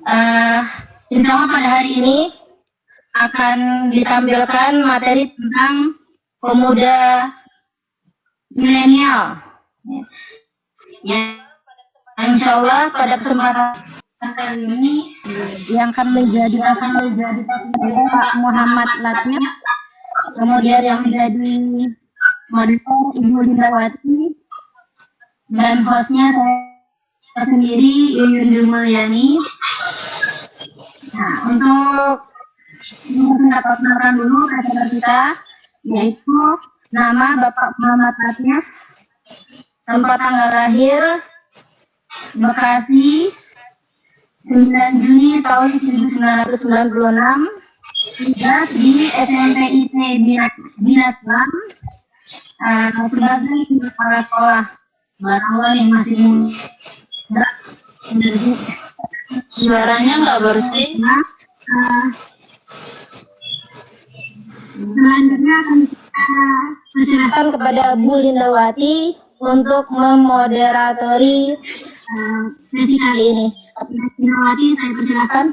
Uh, Insya Allah pada hari ini akan ditampilkan materi tentang pemuda milenial. Ya, insya Allah pada kesempatan ini yang akan menjadi Pak Muhammad Latif, kemudian yang menjadi moderator Ibu Lindawati, dan hostnya saya sendiri Yuyun Mulyani. Nah, untuk mendapatkan dulu acara kita, yaitu nama Bapak Muhammad Latif, tempat tanggal lahir Bekasi 9 Juni tahun 1996, di SMP IT Binatang sebagai kepala sekolah. Barangkali yang masih muda, suaranya nggak bersih. Selanjutnya akan kita persilahkan kepada Bu Lindawati untuk memoderatori sesi kali ini. Lindawati, saya persilahkan.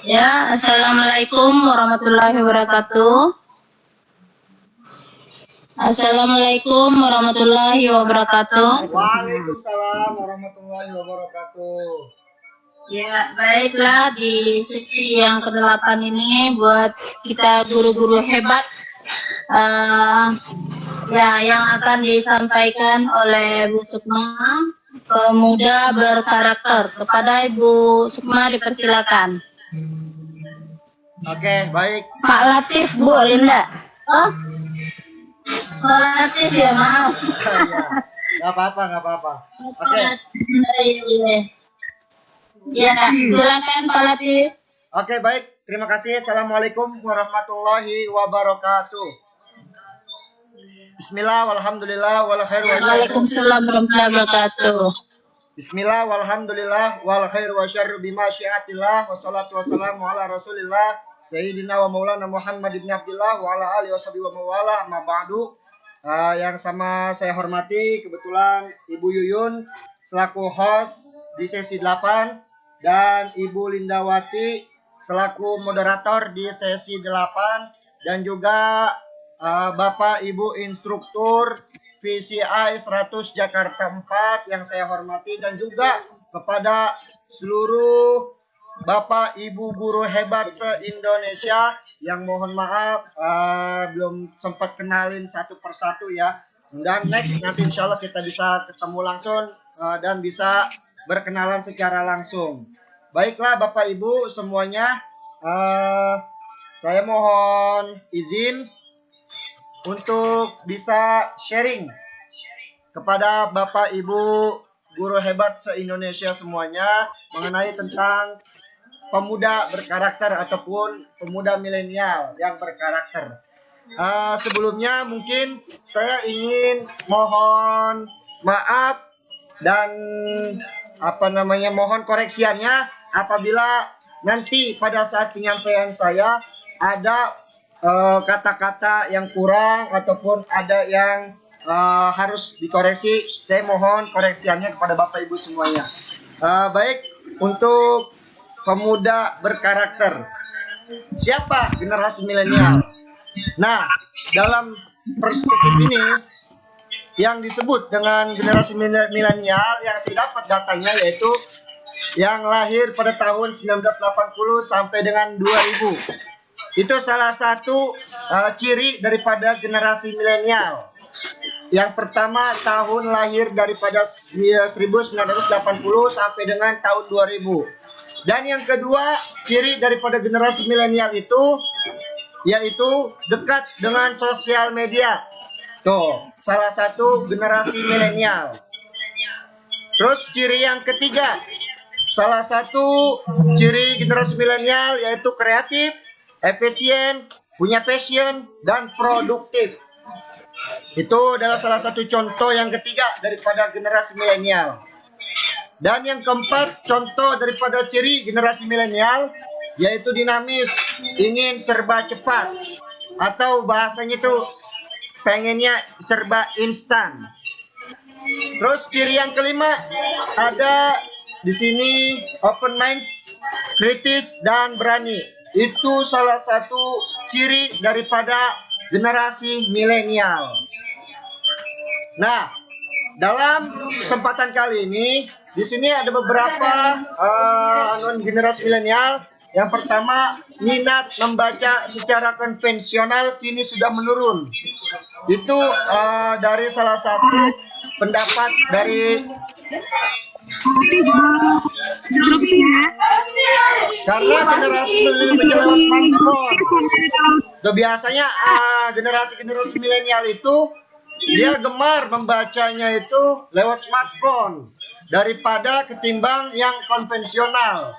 Ya, Assalamualaikum warahmatullahi wabarakatuh. Assalamualaikum warahmatullahi wabarakatuh. Waalaikumsalam warahmatullahi wabarakatuh. Ya, baiklah, di sesi yang ke-8 ini buat kita guru-guru hebat ya, yang akan disampaikan oleh Bu Sukma, pemuda berkarakter. Kepada Ibu Sukma dipersilakan. Oke, baik. Pak Latif, Bu Linda. Oh, Pak Latif ya, maaf. Nggak apa-apa. Oke. Ya, silakan Pak Latif. Oke, baik. Terima kasih. Assalamualaikum warahmatullahi wabarakatuh. Bismillah, walhamdulillah, wal khairu wa syarru. Waalaikumsalam warahmatullahi wabarakatuh. Bismillah, walhamdulillah, wal khairu wa syarru bima syiatillah, wassalatu wassalamu ala rasulillah, Sayyidina wa maulana Muhammad ibn Abdillah, wa ala alihi wa sahbihi wa mawala, amma ba'du. Yang sama saya hormati, kebetulan Ibu Yuyun selaku host di sesi 8 dan Ibu Lindawati selaku moderator di sesi 8, dan juga Bapak Ibu instruktur VCI 100 Jakarta 4 yang saya hormati, dan juga kepada seluruh Bapak Ibu guru hebat se-Indonesia yang mohon maaf belum sempat kenalin satu persatu ya. Dan next nanti insya Allah kita bisa ketemu langsung dan bisa berkenalan secara langsung. Baiklah Bapak Ibu semuanya, saya mohon izin untuk bisa sharing kepada Bapak Ibu guru hebat se-Indonesia semuanya mengenai tentang pemuda berkarakter ataupun pemuda milenial yang berkarakter. Sebelumnya mungkin saya ingin mohon maaf dan mohon koreksiannya apabila nanti pada saat penyampaian saya ada kata-kata yang kurang ataupun ada yang harus dikoreksi, saya mohon koreksiannya kepada Bapak Ibu semuanya. Baik, untuk pemuda berkarakter, siapa generasi milenial? Nah, dalam perspektif ini yang disebut dengan generasi milenial yang saya dapat datanya yaitu yang lahir pada tahun 1980 sampai dengan 2000. Itu salah satu ciri daripada generasi milenial. Yang pertama tahun lahir daripada 1980 sampai dengan tahun 2000. Dan yang kedua ciri daripada generasi milenial itu yaitu dekat dengan sosial media. Tuh, salah satu generasi milenial. Terus ciri yang ketiga, salah satu ciri generasi milenial yaitu kreatif, efisien, punya passion, dan produktif. Itu adalah salah satu contoh yang ketiga daripada generasi milenial. Dan yang keempat, contoh daripada ciri generasi milenial yaitu dinamis, ingin serba cepat, atau bahasanya itu pengennya serba instan. Terus ciri yang kelima ada di sini open mind, kritis, dan berani. Itu salah satu ciri daripada generasi milenial. Nah, dalam kesempatan kali ini, di sini ada beberapa generasi milenial. Yang pertama, minat membaca secara konvensional kini sudah menurun. Itu dari salah satu pendapat dari karena generasi milenial smartphone. Biasanya generasi milenial itu dia gemar membacanya itu lewat smartphone daripada ketimbang yang konvensional.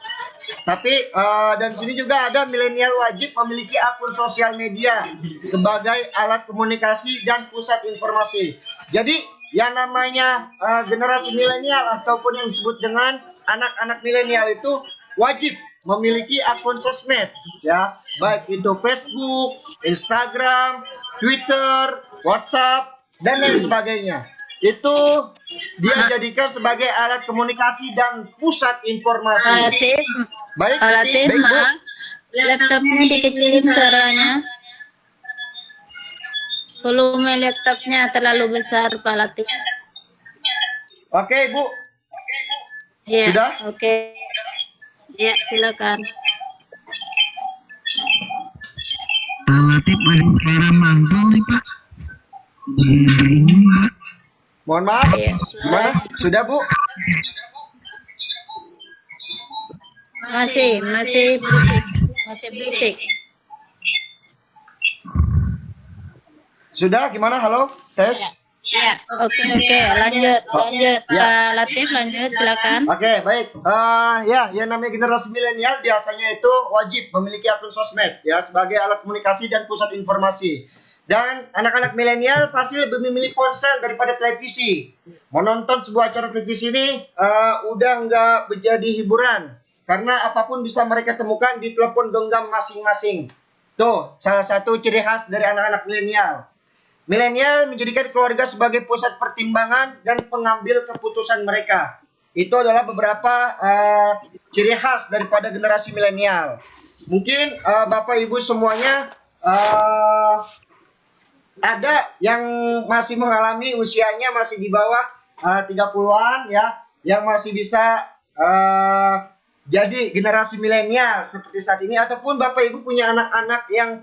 Tapi dan sini juga ada milenial wajib memiliki akun sosial media sebagai alat komunikasi dan pusat informasi. Jadi yang namanya generasi milenial ataupun yang disebut dengan anak-anak milenial itu wajib memiliki akun sosmed, ya, baik itu Facebook, Instagram, Twitter, WhatsApp, dan lain sebagainya. Itu dia jadikan sebagai alat komunikasi dan pusat informasi. Baik, Latif, baik, Bu. maaf. Laptopnya dikecilin suaranya. Volume laptopnya terlalu besar, Pak Latif. Oke, Bu. Ya, Sudah? oke. Ya, silakan. Pak Latif ada suara mantul nih Pak. Mohon maaf. Ya, Gimana? Sudah, Bu? masih berisik. Sudah? Gimana? Halo? Tes? Ya, oke, lanjut. Ya. Pak Latif, lanjut, silakan. Oke, baik. Ya, yang namanya generasi milenial biasanya itu wajib memiliki akun sosmed ya sebagai alat komunikasi dan pusat informasi. Dan anak-anak milenial pasti lebih memilih ponsel daripada televisi. Menonton sebuah acara televisi ini udah nggak menjadi hiburan karena apapun bisa mereka temukan di telepon genggam masing-masing. Tuh, salah satu ciri khas dari anak-anak milenial. Milenial menjadikan keluarga sebagai pusat pertimbangan dan pengambil keputusan mereka. Itu adalah beberapa ciri khas daripada generasi milenial. Mungkin Bapak Ibu semuanya ada yang masih mengalami usianya masih di bawah 30-an ya, yang masih bisa jadi generasi milenial seperti saat ini, ataupun Bapak Ibu punya anak-anak yang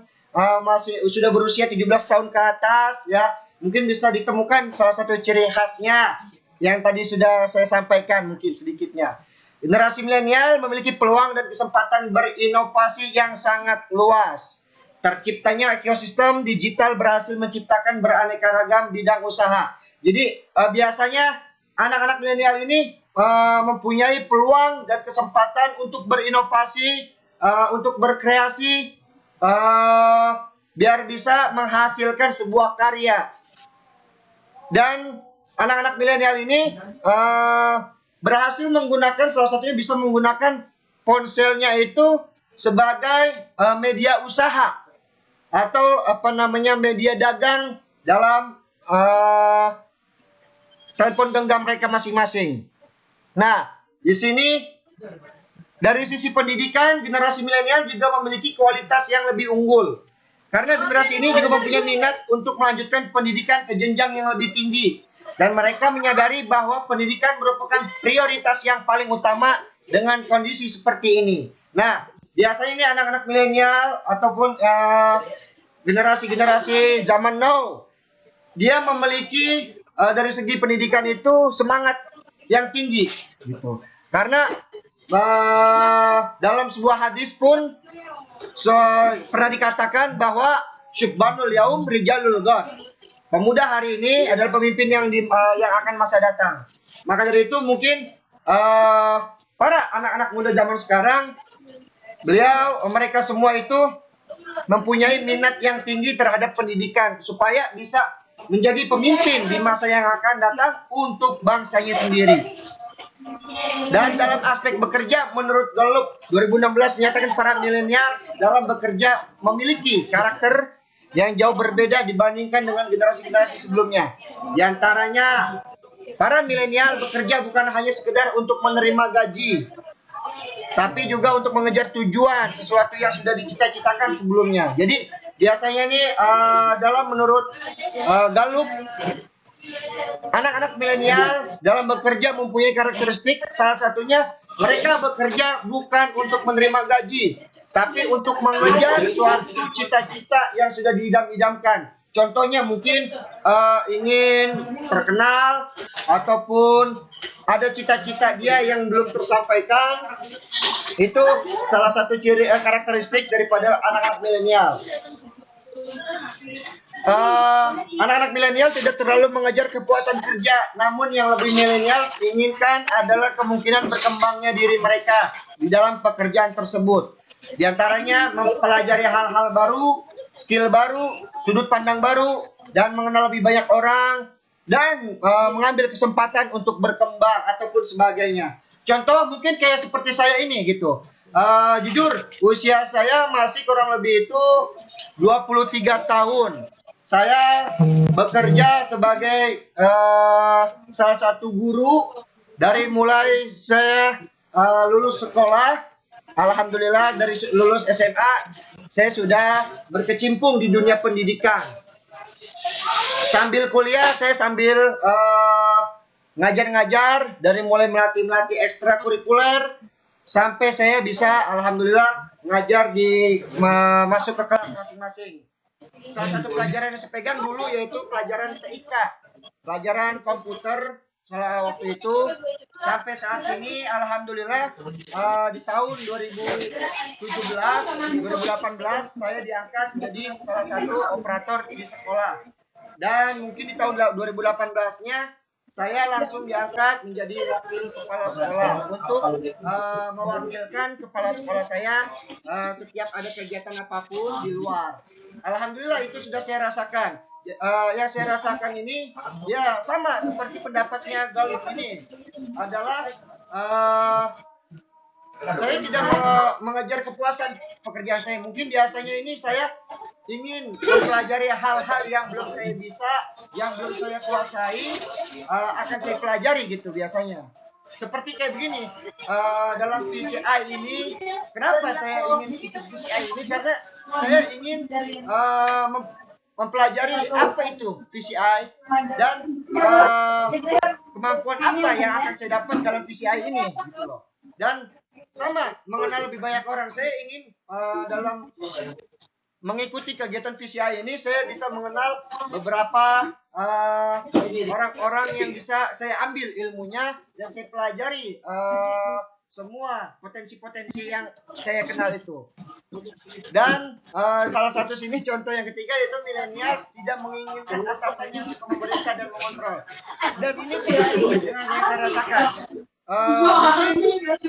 masih sudah berusia 17 tahun ke atas ya, mungkin bisa ditemukan salah satu ciri khasnya yang tadi sudah saya sampaikan mungkin sedikitnya. Generasi milenial memiliki peluang dan kesempatan berinovasi yang sangat luas. Terciptanya ekosistem digital berhasil menciptakan beraneka ragam bidang usaha. Jadi biasanya anak-anak milenial ini mempunyai peluang dan kesempatan untuk berinovasi, untuk berkreasi, biar bisa menghasilkan sebuah karya. Dan anak-anak milenial ini berhasil menggunakan, salah satunya bisa menggunakan ponselnya itu sebagai media usaha atau media dagang dalam telepon genggam mereka masing-masing. Nah, di sini dari sisi pendidikan, generasi milenial juga memiliki kualitas yang lebih unggul. Karena generasi ini juga mempunyai minat untuk melanjutkan pendidikan ke jenjang yang lebih tinggi. Dan mereka menyadari bahwa pendidikan merupakan prioritas yang paling utama dengan kondisi seperti ini. Nah, biasanya ini anak-anak milenial ataupun generasi-generasi zaman now, dia memiliki dari segi pendidikan itu semangat yang tinggi. Gitu. Karena dalam sebuah hadis pun pernah dikatakan bahwa syubbanul yaum rijalul ghad. Pemuda hari ini adalah pemimpin yang akan masa datang. Maka dari itu mungkin para anak-anak muda zaman sekarang, mereka semua itu mempunyai minat yang tinggi terhadap pendidikan supaya bisa menjadi pemimpin di masa yang akan datang untuk bangsanya sendiri. Dan dalam aspek bekerja, menurut Gallup 2016 menyatakan para millennials dalam bekerja memiliki karakter yang jauh berbeda dibandingkan dengan generasi-generasi sebelumnya. Di antaranya, para milenial bekerja bukan hanya sekedar untuk menerima gaji, tapi juga untuk mengejar tujuan sesuatu yang sudah dicita-citakan sebelumnya. Jadi biasanya nih menurut Gallup, anak-anak milenial dalam bekerja mempunyai karakteristik, salah satunya mereka bekerja bukan untuk menerima gaji, tapi untuk mengejar suatu cita-cita yang sudah diidam-idamkan. Contohnya mungkin ingin terkenal, ataupun ada cita-cita dia yang belum tersampaikan. Itu salah satu ciri karakteristik daripada anak-anak milenial. Anak-anak milenial tidak terlalu mengejar kepuasan kerja, namun yang lebih milenial inginkan adalah kemungkinan berkembangnya diri mereka di dalam pekerjaan tersebut. Di antaranya mempelajari hal-hal baru, skill baru, sudut pandang baru, dan mengenal lebih banyak orang, dan mengambil kesempatan untuk berkembang ataupun sebagainya. Contoh mungkin kayak seperti saya ini gitu. Jujur, usia saya masih kurang lebih itu 23 tahun. Saya bekerja sebagai salah satu guru dari mulai saya lulus sekolah. Alhamdulillah dari lulus SMA, saya sudah berkecimpung di dunia pendidikan. Sambil kuliah, saya sambil ngajar-ngajar, dari mulai melatih ekstrakurikuler, sampai saya bisa alhamdulillah ngajar masuk ke kelas masing-masing. Salah satu pelajaran yang saya pegang dulu yaitu pelajaran TIK, pelajaran komputer. Salah waktu itu sampai saat ini alhamdulillah di tahun 2018 saya diangkat menjadi salah satu operator di sekolah. Dan mungkin di tahun 2018-nya saya langsung diangkat menjadi wakil kepala sekolah untuk mewakilkan kepala sekolah saya setiap ada kegiatan apapun di luar. Alhamdulillah itu sudah saya rasakan. Yang saya rasakan ini ya sama seperti pendapatnya Gallup ini adalah saya tidak mengejar kepuasan pekerjaan saya. Mungkin biasanya ini saya ingin mempelajari hal-hal yang belum saya bisa, yang belum saya kuasai, akan saya pelajari gitu biasanya. Seperti kayak begini, dalam PCI ini, kenapa saya ingin ikut PCI ini? Karena saya ingin mempelajari apa itu PCI dan kemampuan apa yang akan saya dapat dalam PCI ini gitu loh. Dan sama mengenal lebih banyak orang. Saya ingin dalam mengikuti kegiatan PCI ini saya bisa mengenal beberapa orang-orang yang bisa saya ambil ilmunya dan saya pelajari semua potensi-potensi yang saya kenal itu. Dan salah satu sini contoh yang ketiga yaitu millennials tidak menginginkan atasannya untuk memerintah dan mengontrol. Dan ini persis dengan yang saya rasakan.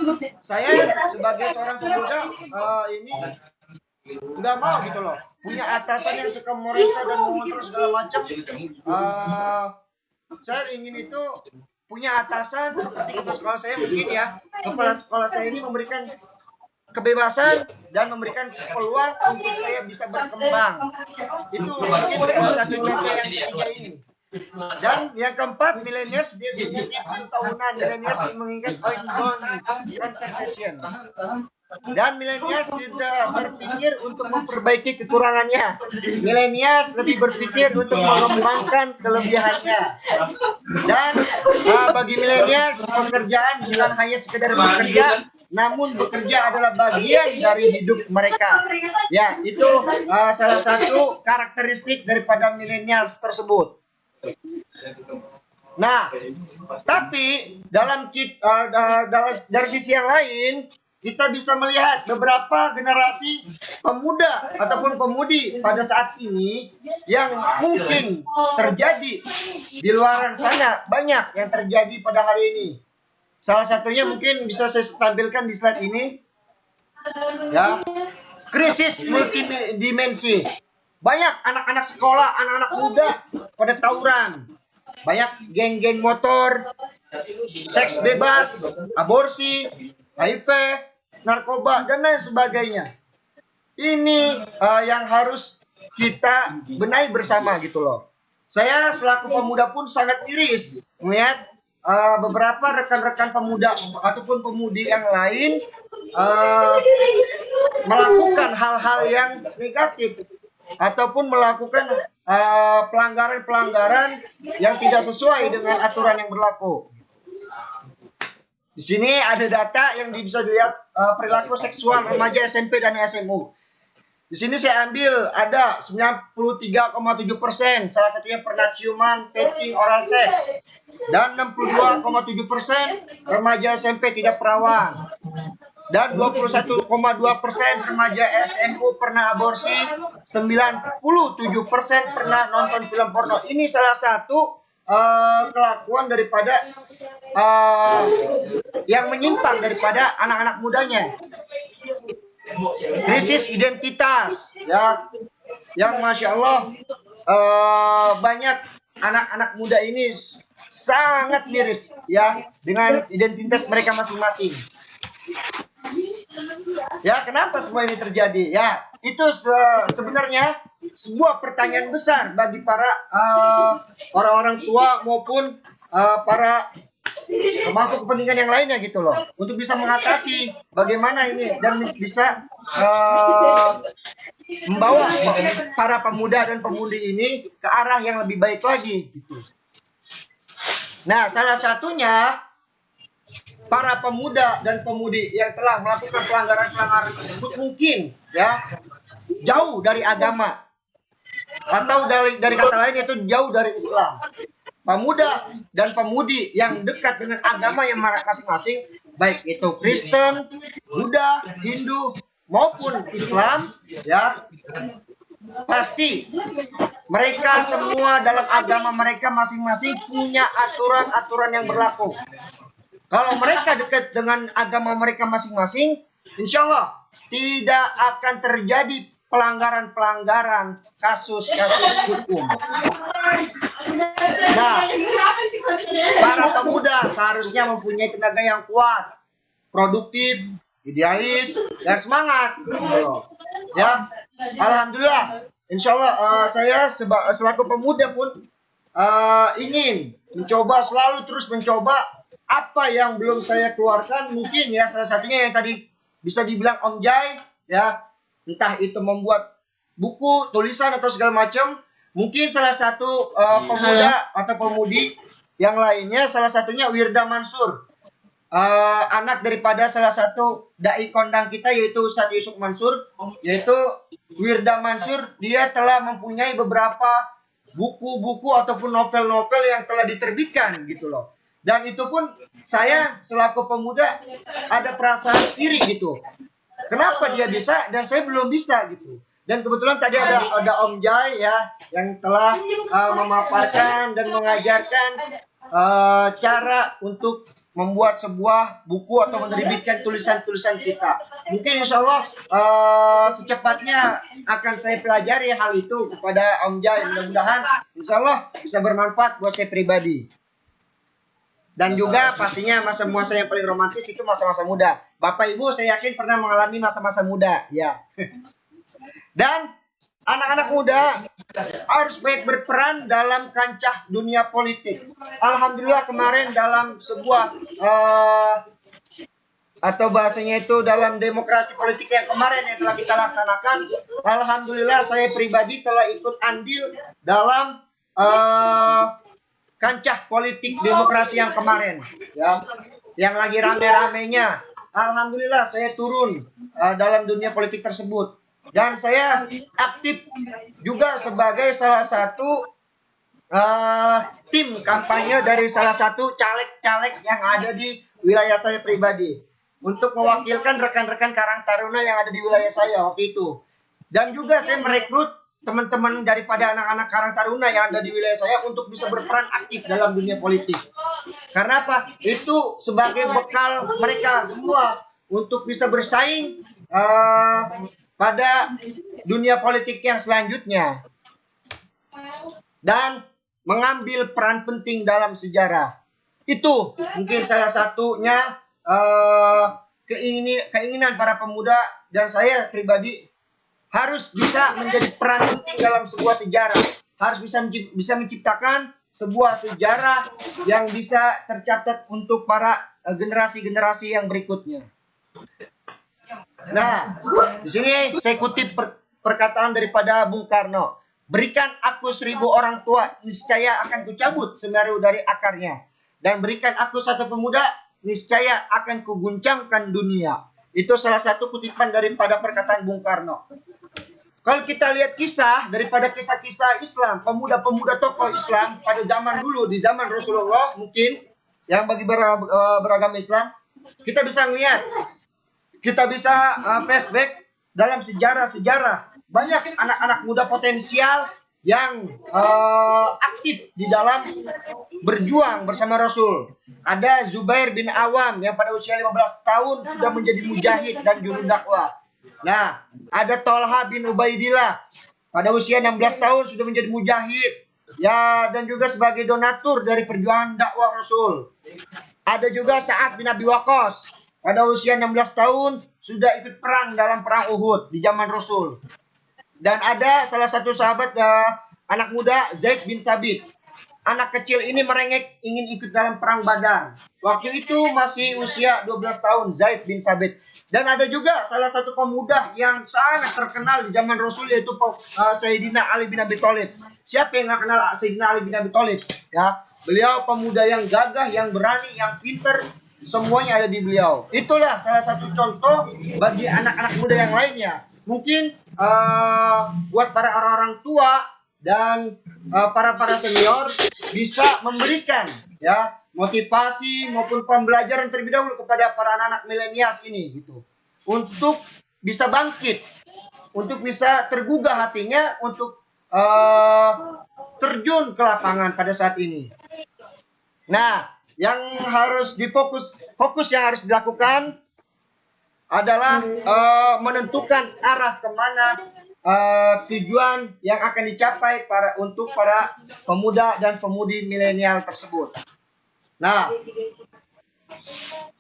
Mungkin saya sebagai seorang pemuda ini nggak mau gitu loh punya atasan yang suka memerintah dan mengontrol segala macam. Saya ingin itu punya atasan seperti kepala sekolah saya mungkin ya. Kepala sekolah saya ini memberikan kebebasan dan memberikan peluang untuk saya bisa berkembang. Itu mungkin salah satu contoh yang ketiga ini. Dan yang keempat, millennials dia menginginkan tahunan. Millennials menginginkan ongoing conversation. Dan millennials tidak berpikir untuk memperbaiki kekurangannya. Millennials lebih berpikir untuk mengembangkan kelebihannya. Dan bagi millennials pekerjaan bukan hanya sekedar bekerja, namun bekerja adalah bagian dari hidup mereka. Ya, itu salah satu karakteristik daripada millennials tersebut. Nah, tapi dari sisi yang lain, kita bisa melihat beberapa generasi pemuda ataupun pemudi pada saat ini yang mungkin terjadi di luar sana, banyak yang terjadi pada hari ini. Salah satunya mungkin bisa saya tampilkan di slide ini. Ya, krisis multidimensi. Banyak anak-anak sekolah, anak-anak muda pada tawuran. Banyak geng-geng motor, seks bebas, aborsi, HIV, narkoba, dan lain sebagainya. Ini yang harus kita benahi bersama gitu loh. Saya selaku pemuda pun sangat miris melihat beberapa rekan-rekan pemuda ataupun pemudi yang lain melakukan hal-hal yang negatif ataupun melakukan pelanggaran-pelanggaran yang tidak sesuai dengan aturan yang berlaku. Di sini ada data yang bisa dilihat perilaku seksual remaja SMP dan SMU. Di sini saya ambil ada 93,7%, salah satunya pernah ciuman, petting, oral seks, dan 62,7% remaja SMP tidak perawan, dan 21,2% remaja SMU pernah aborsi, 97% pernah nonton film porno. Ini salah satu kelakuan daripada yang menyimpang daripada anak-anak mudanya. Krisis identitas, ya, yang masya Allah banyak anak-anak muda ini sangat miris, ya, dengan identitas mereka masing-masing. Ya, kenapa semua ini terjadi? Ya, itu sebenarnya sebuah pertanyaan besar bagi para orang-orang tua maupun para pemangku kepentingan yang lainnya gitu loh, untuk bisa mengatasi bagaimana ini dan bisa membawa para pemuda dan pemudi ini ke arah yang lebih baik lagi gitu. Nah, salah satunya para pemuda dan pemudi yang telah melakukan pelanggaran-pelanggaran tersebut mungkin ya jauh dari agama, atau dari kata lain yaitu jauh dari Islam. Pemuda dan pemudi yang dekat dengan agama yang masing-masing, baik itu Kristen, Buddha, Hindu maupun Islam, ya, pasti mereka semua dalam agama mereka masing-masing punya aturan-aturan yang berlaku. Kalau mereka dekat dengan agama mereka masing-masing, insya Allah tidak akan terjadi pelanggaran-pelanggaran, kasus-kasus hukum. Nah, para pemuda seharusnya mempunyai tenaga yang kuat, produktif, idealis, dan semangat. Ya, alhamdulillah, insya Allah saya selaku pemuda pun ingin mencoba, selalu terus mencoba apa yang belum saya keluarkan. Mungkin ya salah satunya yang tadi bisa dibilang Om Jai, ya, entah itu membuat buku, tulisan atau segala macam. Mungkin salah satu pemuda atau pemudi yang lainnya, salah satunya Wirda Mansur, anak daripada salah satu dai kondang kita yaitu Ustadz Yusuf Mansur, yaitu Wirda Mansur. Dia telah mempunyai beberapa buku-buku ataupun novel-novel yang telah diterbitkan gitu loh. Dan itu pun saya selaku pemuda ada perasaan iri gitu. Kenapa dia bisa dan saya belum bisa gitu. Dan kebetulan tadi ada Om Jai ya yang telah memaparkan dan mengajarkan cara untuk membuat sebuah buku atau menerbitkan tulisan-tulisan kita. Mungkin insya Allah secepatnya akan saya pelajari hal itu kepada Om Jai. Mudah-mudahan insya Allah bisa bermanfaat buat saya pribadi. Dan juga pastinya masa-masa yang paling romantis itu masa-masa muda. Bapak Ibu saya yakin pernah mengalami masa-masa muda, ya. Dan anak-anak muda harus baik berperan dalam kancah dunia politik. Alhamdulillah kemarin dalam sebuah atau bahasanya itu dalam demokrasi politik yang kemarin yang telah kita laksanakan, alhamdulillah saya pribadi telah ikut andil dalam kancah politik demokrasi yang kemarin, ya, yang lagi rame-ramenya. Alhamdulillah saya turun dalam dunia politik tersebut. Dan saya aktif juga sebagai salah satu tim kampanye dari salah satu caleg-caleg yang ada di wilayah saya pribadi, untuk mewakilkan rekan-rekan Karang Taruna yang ada di wilayah saya waktu itu. Dan juga saya merekrut teman-teman daripada anak-anak Karang Taruna yang ada di wilayah saya untuk bisa berperan aktif dalam dunia politik. Karena apa? Itu sebagai bekal mereka semua untuk bisa bersaing pada dunia politik yang selanjutnya dan mengambil peran penting dalam sejarah. Itu mungkin salah satunya keinginan para pemuda dan saya pribadi, harus bisa menjadi peran penting dalam sebuah sejarah, harus bisa menciptakan sebuah sejarah yang bisa tercatat untuk para generasi-generasi yang berikutnya. Nah, di sini saya kutip perkataan daripada Bung Karno. Berikan aku 1000 orang tua, niscaya akan kucabut semeru dari akarnya. Dan berikan aku 1 pemuda, niscaya akan kuguncangkan dunia. Itu salah satu kutipan daripada perkataan Bung Karno. Kalau kita lihat kisah daripada kisah-kisah Islam, pemuda-pemuda tokoh Islam pada zaman dulu, di zaman Rasulullah mungkin, yang bagi beragama Islam, kita bisa melihat, kita bisa flashback dalam sejarah-sejarah. Banyak anak-anak muda potensial yang aktif di dalam berjuang bersama Rasul. Ada Zubair bin Awam yang pada usia 15 tahun sudah menjadi mujahid dan juru dakwah. Nah, ada Tolha bin Ubaidillah pada usia 16 tahun sudah menjadi mujahid, ya, dan juga sebagai donatur dari perjuangan dakwah Rasul. Ada juga Sa'ad bin Abi Waqqas pada usia 16 tahun sudah ikut perang dalam perang Uhud di zaman Rasul. Dan ada salah satu sahabat anak muda, Zaid bin Sabit. Anak kecil ini merengek ingin ikut dalam perang Badar. Waktu itu masih usia 12 tahun, Zaid bin Sabit. Dan ada juga salah satu pemuda yang sangat terkenal di zaman Rasul, yaitu Sayyidina Ali bin Abi Thalib. Siapa yang nggak kenal Sayyidina Ali bin Abi Thalib? Ya, beliau pemuda yang gagah, yang berani, yang pintar, semuanya ada di beliau. Itulah salah satu contoh bagi anak-anak muda yang lainnya. Mungkin buat para orang-orang tua dan para senior bisa memberikan, ya, motivasi maupun pembelajaran terlebih dahulu kepada para anak-anak milenial ini gitu. Untuk bisa bangkit, untuk bisa tergugah hatinya untuk terjun ke lapangan pada saat ini. Nah, yang harus fokus yang harus dilakukan adalah menentukan arah kemana tujuan yang akan dicapai untuk para pemuda dan pemudi milenial tersebut. Nah,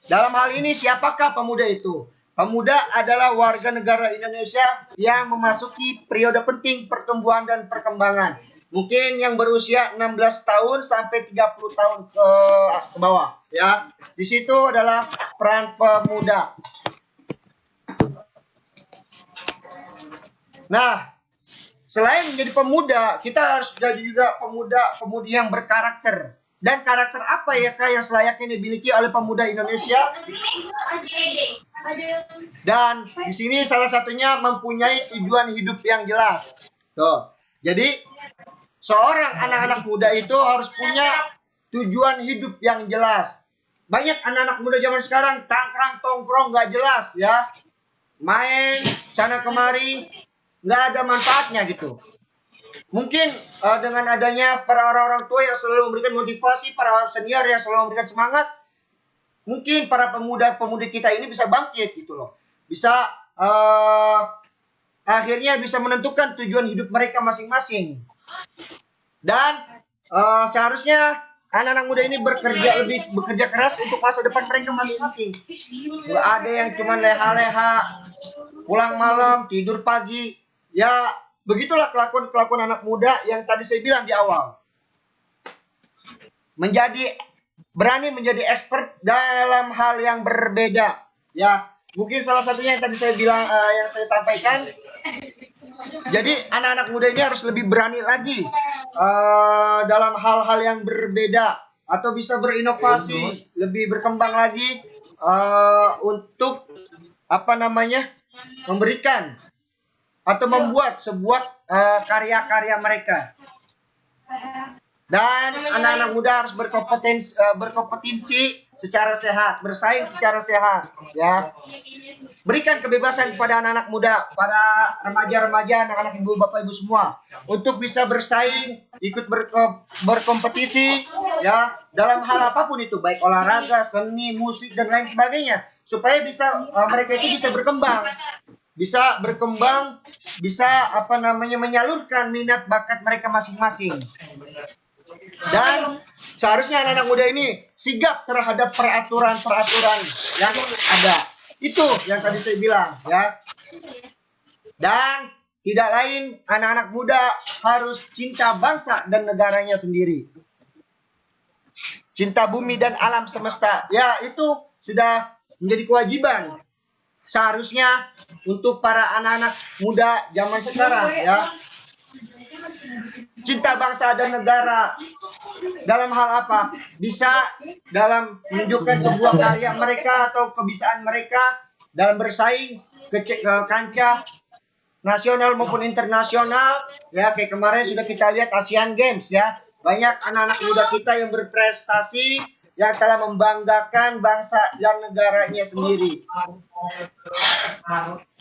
dalam hal ini siapakah pemuda itu? Pemuda adalah warga negara Indonesia yang memasuki periode penting pertumbuhan dan perkembangan. Mungkin yang berusia 16 tahun sampai 30 tahun ke bawah, ya. Di situ adalah peran pemuda. Nah, selain menjadi pemuda, kita harus jadi juga pemuda-pemudi yang berkarakter. Dan karakter apa ya Kak yang selayaknya dimiliki oleh pemuda Indonesia? Dan di sini salah satunya mempunyai tujuan hidup yang jelas. Tuh. Jadi seorang anak-anak muda itu harus punya tujuan hidup yang jelas. Banyak anak-anak muda zaman sekarang tongkrong nggak jelas, ya. Main sana kemari, nggak ada manfaatnya gitu. Mungkin dengan adanya para orang-orang tua yang selalu memberikan motivasi, para senior yang selalu memberikan semangat, mungkin para pemuda-pemudi kita ini bisa bangkit gitu loh. Bisa akhirnya bisa menentukan tujuan hidup mereka masing-masing. Dan seharusnya anak-anak muda ini bekerja keras untuk masa depan mereka masing-masing. Nggak ada yang cuma leha-leha, pulang malam, tidur pagi. Ya, begitulah kelakuan anak muda yang tadi saya bilang di awal. Berani menjadi expert dalam hal yang berbeda. Ya, mungkin salah satunya yang tadi saya bilang, yang saya sampaikan. Jadi anak-anak muda ini harus lebih berani lagi dalam hal-hal yang berbeda, atau bisa berinovasi, lebih berkembang lagi untuk memberikan atau membuat sebuah karya-karya mereka. Dan anak-anak muda harus berkompetensi secara sehat, bersaing secara sehat, ya. Berikan kebebasan kepada anak-anak muda, pada remaja-remaja, anak-anak ibu, bapak, ibu semua, untuk bisa bersaing, ikut berkompetisi, ya, dalam hal apapun itu, baik olahraga, seni, musik, dan lain sebagainya, supaya mereka itu bisa berkembang. Bisa menyalurkan minat bakat mereka masing-masing. Dan seharusnya anak-anak muda ini sigap terhadap peraturan-peraturan yang ada. Itu yang tadi saya bilang, ya. Dan tidak lain, anak-anak muda harus cinta bangsa dan negaranya sendiri. Cinta bumi dan alam semesta. Ya, itu sudah menjadi kewajiban. seharusnya untuk para anak-anak muda zaman sekarang ya, cinta bangsa dan negara dalam hal apa? Bisa dalam menunjukkan sebuah karya mereka atau kebiasaan mereka dalam bersaing ke kancah nasional maupun internasional ya. Kayak kemarin sudah kita lihat Asian Games ya, banyak anak-anak muda kita yang berprestasi yang telah membanggakan bangsa dan negaranya sendiri.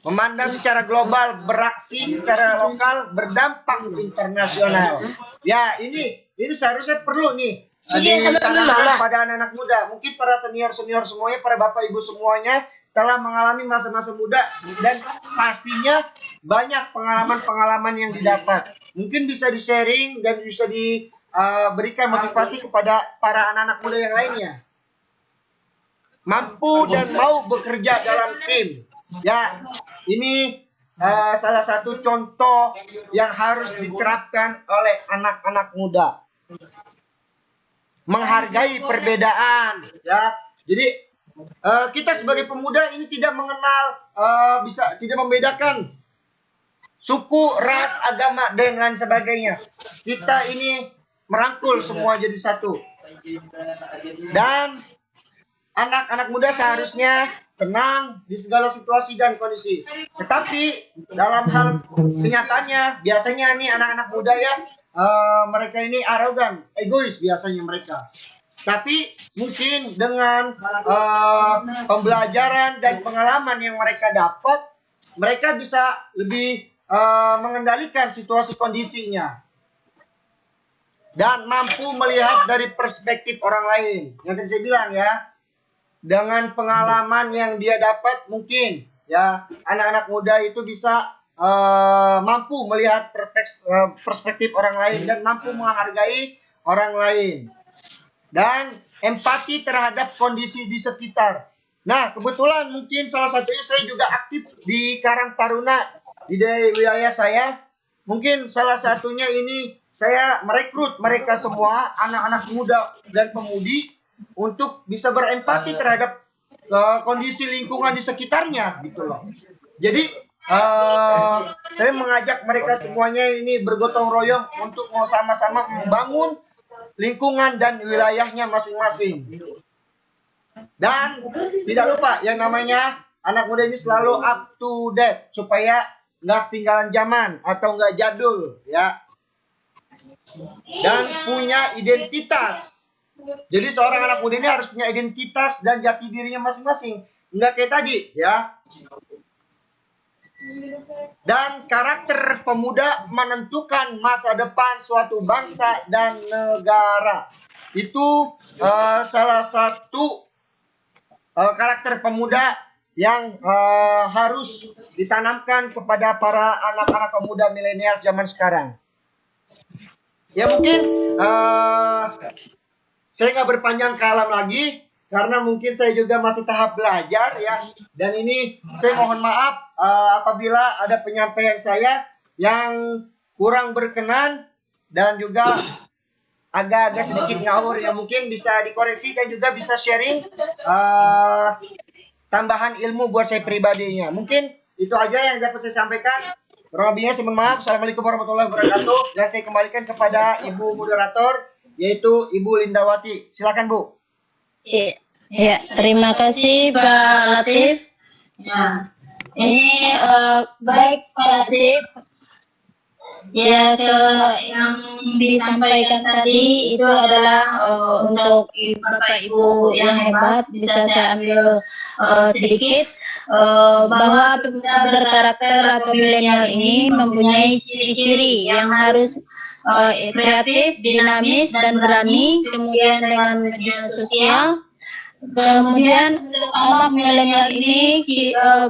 Memandang secara global, beraksi secara lokal, berdampak internasional. Ya, ini seharusnya perlu nih ditanamkan pada anak-anak muda. Mungkin para senior-senior semuanya, para bapak ibu semuanya telah mengalami masa-masa muda dan pastinya banyak pengalaman-pengalaman yang didapat. Mungkin bisa di-sharing dan bisa diberikan motivasi kepada para anak-anak muda yang lainnya. Mampu dan mau bekerja dalam tim. Ya, ini salah satu contoh yang harus diterapkan oleh anak-anak muda. Menghargai perbedaan, ya. Jadi kita sebagai pemuda ini tidak mengenal, tidak membedakan suku, ras, agama dan lain sebagainya. Kita ini merangkul semua jadi satu. Dan anak-anak muda seharusnya tenang di segala situasi dan kondisi. Tetapi dalam hal kenyataannya biasanya nih anak-anak muda ya, mereka ini arogan, egois biasanya mereka. Tapi mungkin dengan pembelajaran dan pengalaman yang mereka dapat, mereka bisa lebih mengendalikan situasi kondisinya dan mampu melihat dari perspektif orang lain. Yang tadi saya bilang ya, dengan pengalaman yang dia dapat mungkin ya anak-anak muda itu bisa mampu melihat perspektif orang lain dan mampu menghargai orang lain dan empati terhadap kondisi di sekitar. Nah, kebetulan mungkin salah satunya saya juga aktif di Karang Taruna di wilayah saya. Mungkin salah satunya ini saya merekrut mereka semua anak-anak muda dan pemudi untuk bisa berempati terhadap kondisi lingkungan di sekitarnya gitu loh. Jadi saya mengajak mereka semuanya ini bergotong royong untuk sama-sama membangun lingkungan dan wilayahnya masing-masing. Dan tidak lupa yang namanya anak muda ini selalu up to date supaya nggak ketinggalan zaman atau nggak jadul ya. Dan punya identitas. Jadi seorang anak muda ini harus punya identitas dan jati dirinya masing-masing. Nggak kayak tadi ya. Dan karakter pemuda menentukan masa depan suatu bangsa dan negara. Itu salah satu karakter pemuda yang harus ditanamkan kepada para anak-anak pemuda milenial zaman sekarang. Ya mungkin saya nggak berpanjang kalam lagi karena mungkin saya juga masih tahap belajar ya. Dan ini saya mohon maaf apabila ada penyampaian saya yang kurang berkenan dan juga agak-agak sedikit ngawur ya, mungkin bisa dikoreksi dan juga bisa sharing tambahan ilmu buat saya pribadinya. Mungkin itu aja yang dapat saya sampaikan. Kurang lebihnya saya mohon maaf. Assalamualaikum warahmatullahi wabarakatuh. Dan saya kembalikan kepada Ibu moderator, yaitu Ibu Lindawati. Silakan Bu. Ya, terima kasih Pak Latif. Ya, ini baik Pak Latif. Ya, yang disampaikan tadi itu adalah untuk Bapak Ibu yang hebat. Bisa saya ambil sedikit bahwa pemuda berkarakter atau milenial ini mempunyai ciri-ciri yang harus kreatif, dinamis, dan berani. Kemudian dengan media sosial. Kemudian untuk anak milenial ini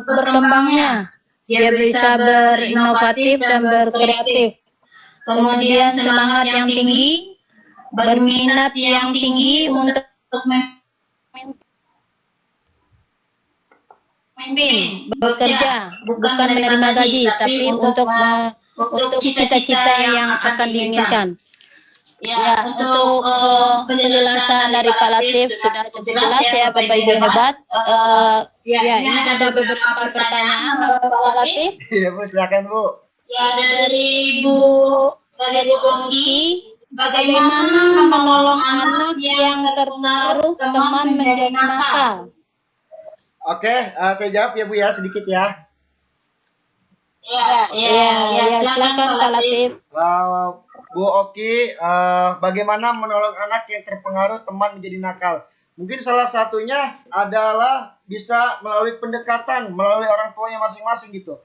berkembangnya. Dia bisa berinovatif dan berkreatif. Kemudian semangat yang tinggi, berminat yang tinggi untuk memimpin, bekerja, bukan menerima gaji, tapi untuk cita-cita yang akan diinginkan. Ya, untuk penjelasan dari Pak Latif sudah cukup jelas ya Bapak Ibu hebat. Ya, ini ada beberapa pertanyaan Pak Latif. Iya Bu, silakan Bu. Ya, dari Bu Oki, bagaimana menolong anak yang terpengaruh teman menjadi nakal? Oke, saya jawab ya Bu ya, sedikit ya. Ya, silakan Pak Latif. Bu Oki, bagaimana menolong anak yang terpengaruh teman menjadi nakal? Mungkin salah satunya adalah bisa melalui pendekatan, melalui orang tuanya masing-masing gitu.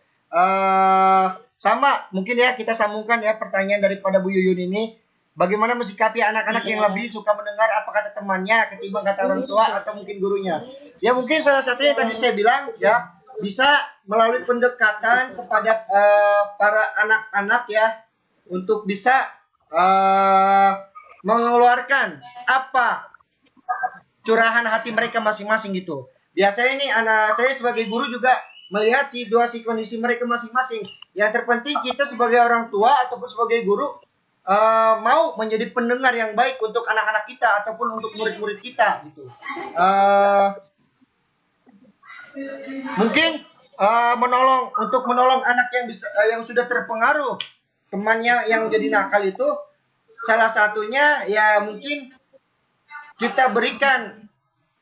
Sama, mungkin ya kita sambungkan ya pertanyaan daripada Bu Yuyun ini. Bagaimana mensikapi anak-anak yang lebih suka mendengar apa kata temannya ketimbang kata orang tua atau mungkin gurunya. Ya mungkin salah satunya tadi saya bilang ya, bisa melalui pendekatan kepada para anak-anak ya, untuk bisa mengeluarkan apa curahan hati mereka masing-masing gitu. Biasanya ini anak saya sebagai guru juga melihat situasi kondisi mereka masing-masing. Yang terpenting kita sebagai orang tua ataupun sebagai guru mau menjadi pendengar yang baik untuk anak-anak kita ataupun untuk murid-murid kita gitu. Mungkin menolong anak yang yang sudah terpengaruh temannya yang jadi nakal itu, salah satunya ya mungkin kita berikan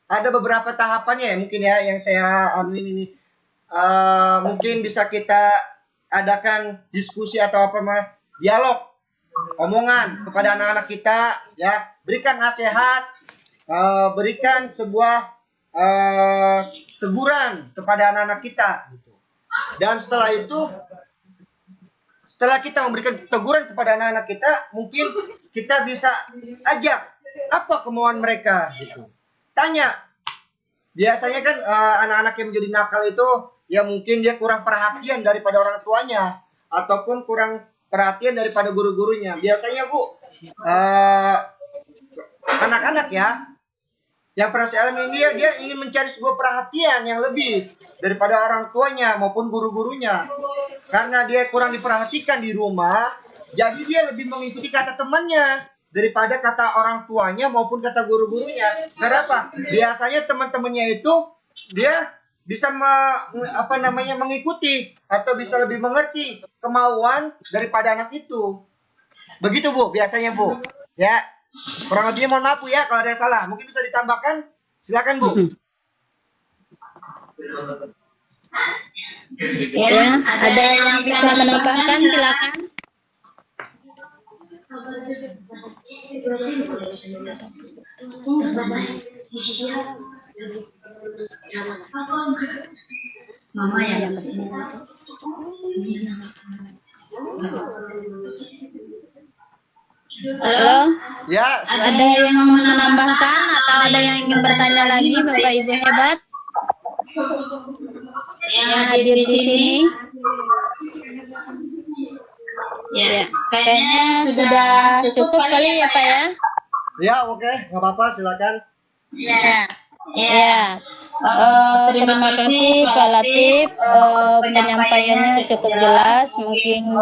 ada beberapa tahapannya ya mungkin ya yang saya ini mungkin bisa kita adakan diskusi atau dialog omongan kepada anak-anak kita ya, berikan nasihat, berikan sebuah teguran kepada anak-anak kita gitu. Dan setelah itu, setelah kita memberikan teguran kepada anak-anak kita, mungkin kita bisa ajak apa kemauan mereka gitu. Tanya. Biasanya kan anak-anak yang menjadi nakal itu ya mungkin dia kurang perhatian daripada orang tuanya ataupun kurang perhatian daripada guru-gurunya. Biasanya Bu, anak-anak ya yang pernah saya alami, dia ingin mencari sebuah perhatian yang lebih daripada orang tuanya maupun guru-gurunya. Karena dia kurang diperhatikan di rumah, jadi dia lebih mengikuti kata temannya daripada kata orang tuanya maupun kata guru-gurunya. Kenapa? Biasanya teman-temannya itu dia bisa mengikuti atau bisa lebih mengerti kemauan daripada anak itu. Begitu Bu, biasanya Bu. Ya. Kurang lebihnya mohon maaf Bu ya kalau ada yang salah. Mungkin bisa ditambahkan. Silakan Bu. Ya, ada yang bisa menambahkan silakan. Mama yang bersih. Halo? Ya, Ada yang mau menambahkan atau ada yang ingin bertanya lagi Bapak Ibu hebat yang hadir di sini? Ya, kayaknya sudah cukup kali ya Pak ya? Ya, oke, nggak apa-apa, silakan. Ya. Terima kasih Pak Latif, penyampaiannya cukup jelas. Mungkin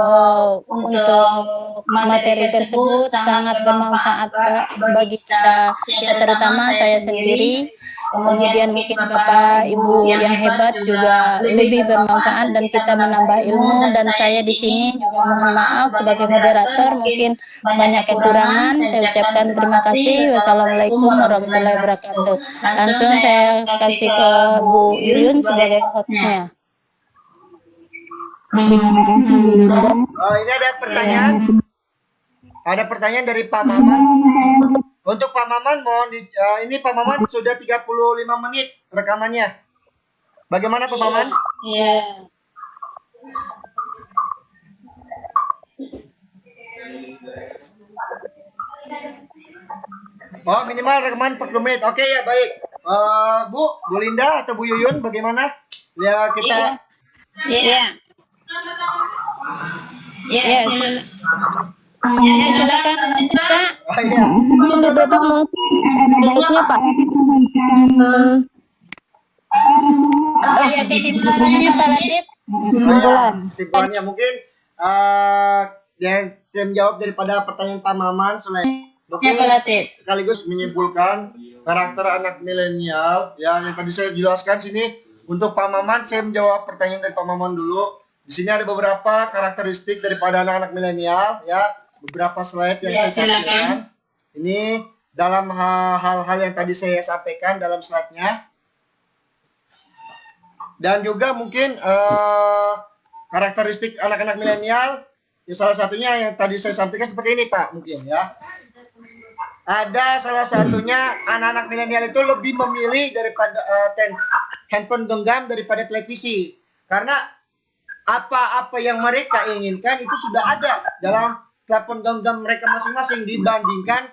untuk materi tersebut sangat bermanfaat Pak bagi kita, ya terutama saya sendiri. Kemudian mungkin Bapak Ibu yang hebat juga lebih bermanfaat dan kita menambah ilmu. Dan saya di sini juga mohon maaf sebagai moderator mungkin banyak kekurangan. Saya ucapkan terima kasih. Wassalamualaikum warahmatullahi wabarakatuh. Langsung saya kasih ke Bu Yuyun sebagai hostnya. Ini ada pertanyaan. Ada pertanyaan dari Pak Maman. Untuk Pak Maman, mohon ini Pak Maman sudah 35 menit rekamannya. Bagaimana Pak Maman? Iya. Oh, minimal rekaman 40 menit. Oke ya, baik. Bu Linda atau Bu Yuyun bagaimana? Ya, kita Iya. Ya, silakan lanjut Pak. Oh iya. Ditutup mungkin Pak. Oh iya, kesimpulannya Pak Latif. Kesimpulannya mungkin yang saya menjawab daripada pertanyaan Pak Maman selain Ya, Pak Latif. sekaligus menyimpulkan karakter anak milenial yang tadi saya jelaskan sini. Untuk Pak Maman, saya menjawab pertanyaan dari Pak Maman dulu. Di sini ada beberapa karakteristik daripada anak-anak milenial, ya, beberapa slide yang Ya, saya silakan. sampaikan. Ini dalam hal-hal yang tadi saya sampaikan dalam slide-nya. Dan juga mungkin karakteristik anak-anak milenial, ya salah satunya yang tadi saya sampaikan seperti ini Pak, mungkin ya. Ada salah satunya anak-anak milenial itu lebih memilih daripada handphone genggam daripada televisi. Karena apa-apa yang mereka inginkan itu sudah ada dalam telepon genggam mereka masing-masing dibandingkan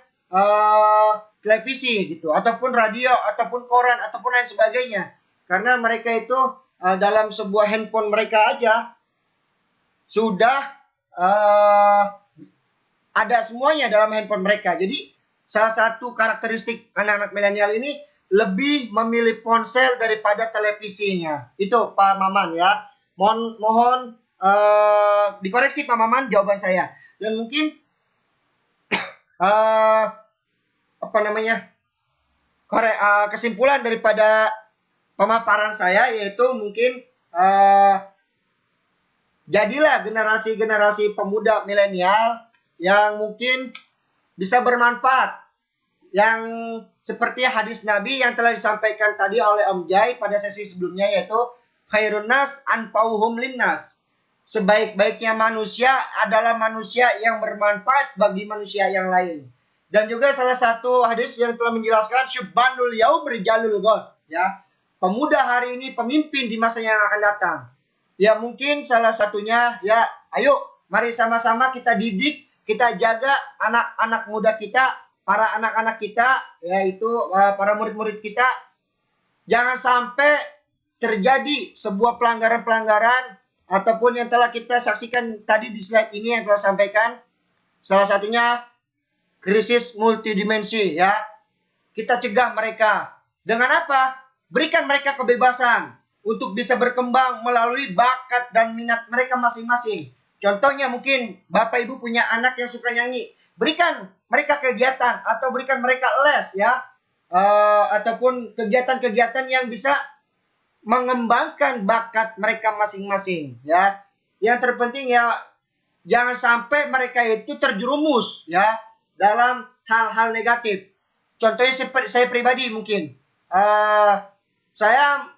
televisi gitu, ataupun radio, ataupun koran, ataupun lain sebagainya. Karena mereka itu dalam sebuah handphone mereka aja sudah ada semuanya dalam handphone mereka. Jadi salah satu karakteristik anak-anak milenial ini lebih memilih ponsel daripada televisinya. Itu Pak Maman ya. Mohon dikoreksi Pak Maman jawaban saya. Dan mungkin kesimpulan daripada pemaparan saya yaitu mungkin jadilah generasi-generasi pemuda milenial yang mungkin bisa bermanfaat, yang seperti hadis Nabi yang telah disampaikan tadi oleh Om Jai pada sesi sebelumnya, yaitu khairun nas anfa'uhum linnas. Sebaik-baiknya manusia adalah manusia yang bermanfaat bagi manusia yang lain. Dan juga salah satu hadis yang telah menjelaskan syubbanul yaum rijalul ghad, ya. Pemuda hari ini pemimpin di masa yang akan datang. Ya mungkin salah satunya ya, ayo mari sama-sama kita didik, kita jaga anak-anak muda kita, para anak-anak kita, yaitu para murid-murid kita. Jangan sampai terjadi sebuah pelanggaran-pelanggaran ataupun yang telah kita saksikan tadi di slide ini yang telah sampaikan. Salah satunya krisis multidimensi ya. Kita cegah mereka. Dengan apa? Berikan mereka kebebasan untuk bisa berkembang melalui bakat dan minat mereka masing-masing. Contohnya mungkin Bapak Ibu punya anak yang suka nyanyi, berikan mereka kegiatan atau berikan mereka les ya, ataupun kegiatan-kegiatan yang bisa mengembangkan bakat mereka masing-masing ya. Yang terpenting ya jangan sampai mereka itu terjerumus ya dalam hal-hal negatif. Contohnya seperti saya pribadi mungkin, saya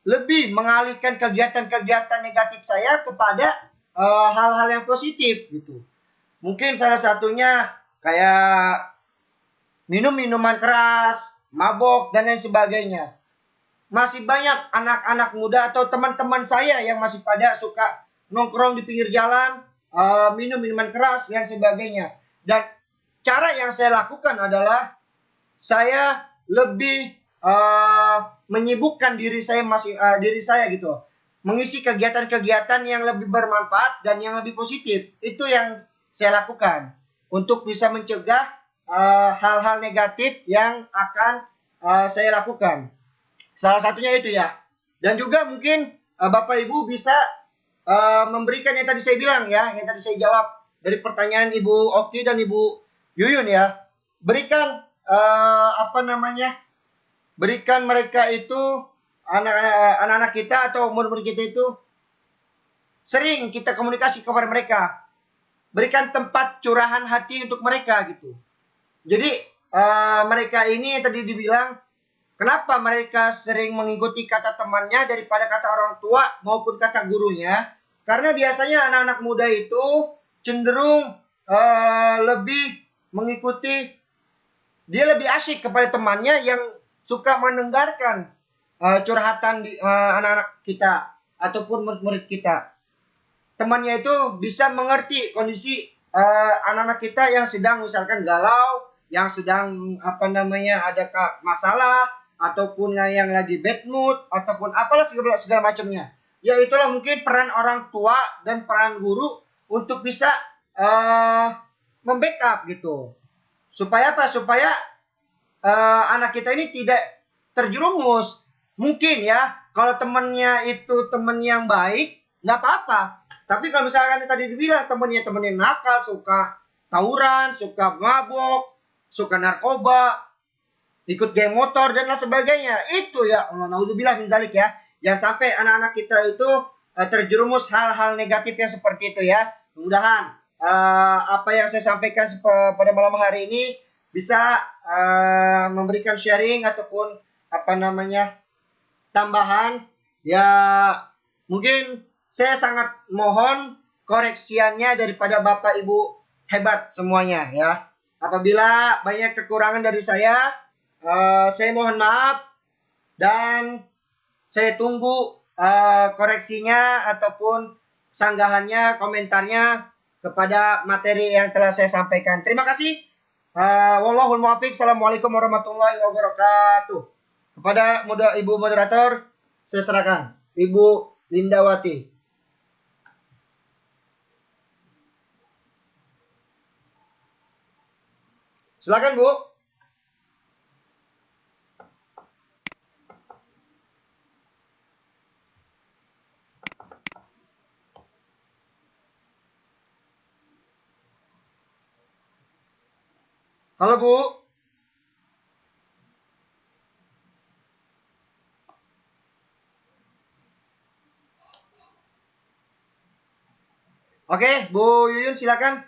lebih mengalihkan kegiatan-kegiatan negatif saya kepada hal-hal yang positif gitu. Mungkin salah satunya kayak minum minuman keras, mabok dan lain sebagainya. Masih banyak anak-anak muda atau teman-teman saya yang masih pada suka nongkrong di pinggir jalan, minum minuman keras dan sebagainya. Dan cara yang saya lakukan adalah saya lebih menyibukkan diri saya gitu, mengisi kegiatan-kegiatan yang lebih bermanfaat dan yang lebih positif. Itu yang saya lakukan untuk bisa mencegah hal-hal negatif yang akan saya lakukan. Salah satunya itu ya. Dan juga mungkin Bapak Ibu bisa memberikan yang tadi saya bilang ya, yang tadi saya jawab dari pertanyaan Ibu Oki dan Ibu Yuyun ya. Berikan berikan mereka itu, anak-anak kita atau murid-murid kita itu, sering kita komunikasi kepada mereka. Berikan tempat curahan hati untuk mereka gitu. Jadi mereka ini yang tadi dibilang, kenapa mereka sering mengikuti kata temannya daripada kata orang tua maupun kata gurunya? Karena biasanya anak-anak muda itu cenderung lebih mengikuti, dia lebih asyik kepada temannya yang suka mendengarkan curhatan di anak-anak kita ataupun murid-murid kita. Temannya itu bisa mengerti kondisi anak-anak kita yang sedang misalkan galau, yang sedang ada masalah, ataupun yang lagi bad mood, ataupun apalah segala macamnya. Ya itulah mungkin peran orang tua dan peran guru untuk bisa membackup gitu. Supaya apa? Supaya anak kita ini tidak terjerumus. Mungkin ya, kalau temannya itu teman yang baik, nggak apa-apa. Tapi kalau misalkan tadi dibilang temennya nakal, suka tawuran, suka mabok, suka narkoba, ikut geng motor dan lain sebagainya, itu ya Allah naudzubillah min zalik ya. Jangan sampai anak-anak kita itu terjerumus hal-hal negatif yang seperti itu ya. Mudah-mudahan apa yang saya sampaikan pada malam hari ini bisa memberikan sharing ataupun apa namanya tambahan ya. Mungkin saya sangat mohon koreksiannya daripada Bapak Ibu hebat semuanya ya. Apabila banyak kekurangan dari saya mohon maaf dan saya tunggu koreksinya ataupun sanggahannya, komentarnya kepada materi yang telah saya sampaikan. Terima kasih. Wallahul muwaffiq. Assalamualaikum warahmatullahi wabarakatuh. Kepada Ibu moderator, saya serahkan. Ibu Lindawati. Silakan, Bu. Halo, Bu. Oke, Bu Yuyun silakan.